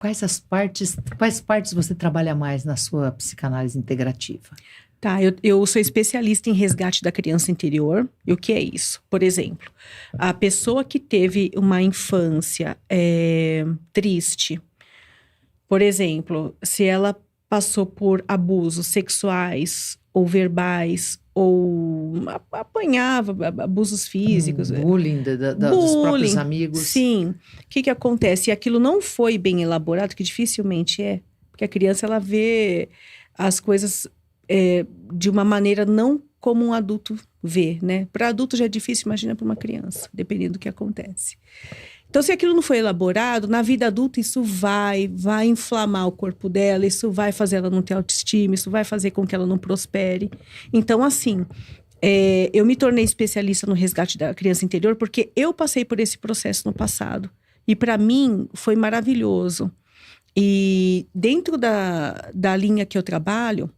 quais partes você trabalha mais na sua psicanálise integrativa? Tá, eu sou especialista em resgate da criança interior. E o que é isso? Por exemplo, a pessoa que teve uma infância triste, por exemplo, se ela passou por abusos sexuais ou verbais, ou apanhava abusos físicos. Bullying dos próprios amigos. Sim. O que acontece? E aquilo não foi bem elaborado, que dificilmente é. Porque a criança, ela vê as coisas de uma maneira não como um adulto vê, né? Para adulto já é difícil, imagina para uma criança, dependendo do que acontece. Então, se aquilo não foi elaborado, na vida adulta isso vai inflamar o corpo dela, isso vai fazer ela não ter autoestima, isso vai fazer com que ela não prospere. Então, assim, eu me tornei especialista no resgate da criança interior porque eu passei por esse processo no passado. E para mim foi maravilhoso. E dentro da linha que eu trabalho,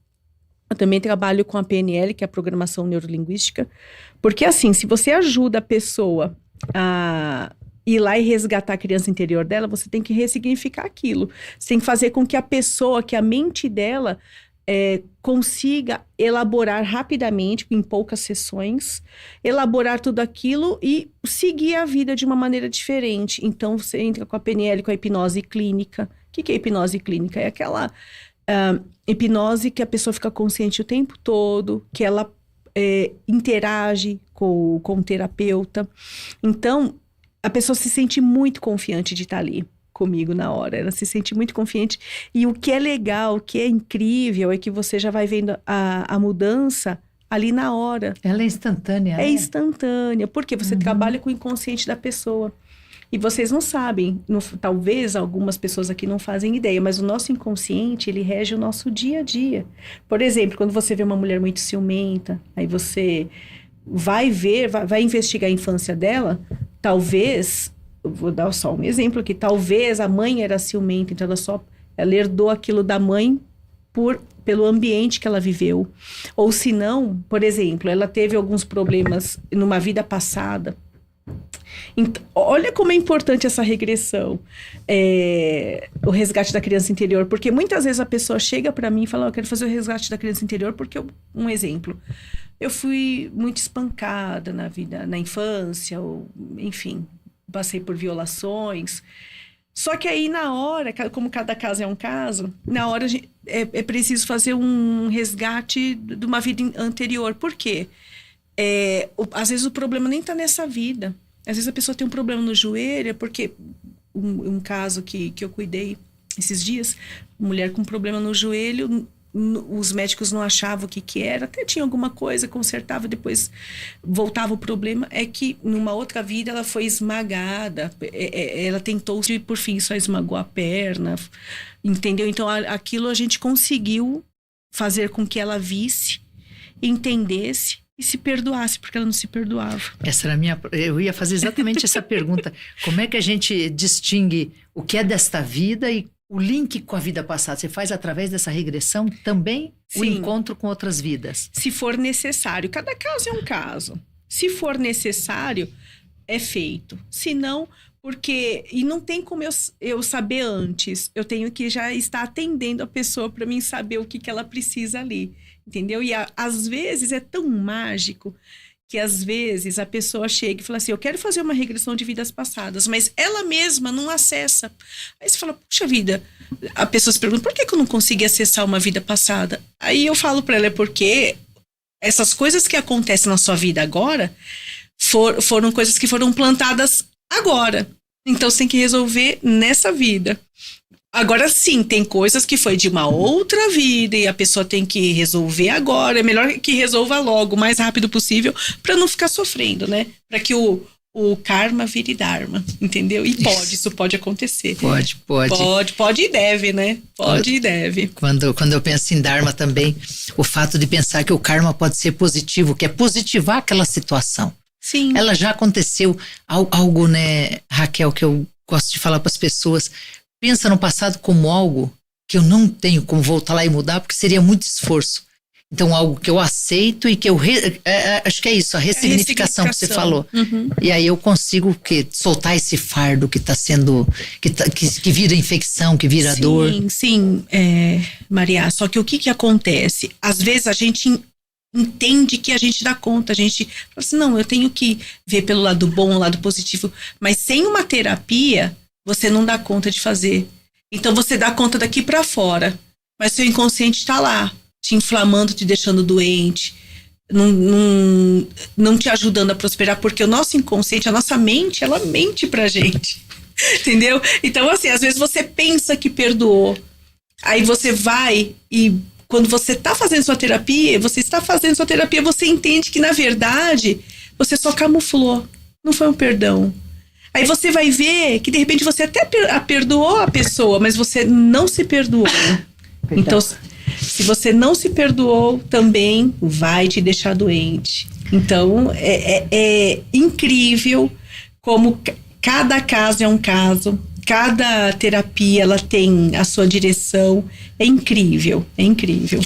eu também trabalho com a PNL, que é a Programação Neurolinguística. Porque assim, se você ajuda a pessoa a ir lá e resgatar a criança interior dela, você tem que ressignificar aquilo. Você tem que fazer com que a pessoa, que a mente dela consiga elaborar rapidamente, em poucas sessões, elaborar tudo aquilo e seguir a vida de uma maneira diferente. Então, você entra com a PNL, com a hipnose clínica. O que é hipnose clínica? É aquela hipnose que a pessoa fica consciente o tempo todo, que ela interage com o terapeuta. Então, a pessoa se sente muito confiante de estar ali comigo na hora. Ela se sente muito confiante. E o que é legal, o que é incrível é que você já vai vendo a mudança ali na hora. Ela é instantânea, né? É instantânea. Porque você trabalha com o inconsciente da pessoa. E vocês não sabem, talvez algumas pessoas aqui não fazem ideia, mas o nosso inconsciente, ele rege o nosso dia a dia. Por exemplo, quando você vê uma mulher muito ciumenta, aí você vai investigar a infância dela, talvez, eu vou dar só um exemplo aqui, talvez a mãe era ciumenta, então ela herdou aquilo da mãe pelo ambiente que ela viveu. Ou se não, por exemplo, ela teve alguns problemas numa vida passada. Então, olha como é importante essa regressão, o resgate da criança interior, porque muitas vezes a pessoa chega para mim e fala, eu quero fazer o resgate da criança interior porque, um exemplo, eu fui muito espancada na vida, na infância, ou, enfim, passei por violações. Só que aí na hora, como cada caso é um caso, na hora é preciso fazer um resgate de uma vida anterior. Por quê? Às vezes o problema nem está nessa vida. Às vezes a pessoa tem um problema no joelho, porque um caso que eu cuidei esses dias, mulher com problema no joelho, os médicos não achavam o que era, até tinha alguma coisa, consertava, depois voltava o problema, é que numa outra vida ela foi esmagada, ela tentou e por fim só esmagou a perna, entendeu? Então aquilo a gente conseguiu fazer com que ela visse, entendesse e se perdoasse, porque ela não se perdoava. Eu ia fazer exatamente essa pergunta. Como é que a gente distingue o que é desta vida e o link com a vida passada? Você faz através dessa regressão também? Sim. O encontro com outras vidas? Se for necessário. Cada caso é um caso. Se for necessário, é feito. Se não, porque... E não tem como eu saber antes. Eu tenho que já estar atendendo a pessoa para mim saber o que ela precisa ali. Entendeu? E às vezes é tão mágico que às vezes a pessoa chega e fala assim, eu quero fazer uma regressão de vidas passadas, mas ela mesma não acessa. Aí você fala, puxa vida, a pessoa se pergunta, por que eu não consegui acessar uma vida passada? Aí eu falo para ela, é porque essas coisas que acontecem na sua vida agora foram coisas que foram plantadas agora. Então você tem que resolver nessa vida. Agora sim, tem coisas que foi de uma outra vida e a pessoa tem que resolver agora. É melhor que resolva logo, o mais rápido possível, para não ficar sofrendo, né? Para que o karma vire dharma, entendeu? E isso pode acontecer. Pode e deve, né? Pode e deve. Quando eu penso em dharma também, o fato de pensar que o karma pode ser positivo, que é positivar aquela situação. Sim. Ela já aconteceu algo, né, Raquel, que eu gosto de falar para as pessoas. Pensa no passado como algo que eu não tenho como voltar lá e mudar, porque seria muito esforço. Então, algo que eu aceito e que eu... acho que é isso, a ressignificação que você falou. Uhum. E aí eu consigo soltar esse fardo que está sendo... Que vira infecção, que vira dor. Sim, Maria. Só que o que acontece? Às vezes a gente entende que a gente dá conta. A gente fala assim, não, eu tenho que ver pelo lado bom, o lado positivo. Mas sem uma terapia, você não dá conta de fazer. Então você dá conta daqui para fora. Mas seu inconsciente está lá, te inflamando, te deixando doente, não te ajudando a prosperar, porque o nosso inconsciente, a nossa mente, ela mente pra gente, entendeu? Então, assim, às vezes você pensa que perdoou, aí você vai e quando você está fazendo sua terapia, você entende que, na verdade, você só camuflou, não foi um perdão. Aí você vai ver que, de repente, você até perdoou a pessoa, mas você não se perdoou. Então, se você não se perdoou, também vai te deixar doente. Então, é incrível como cada caso é um caso, cada terapia ela tem a sua direção. É incrível, é incrível.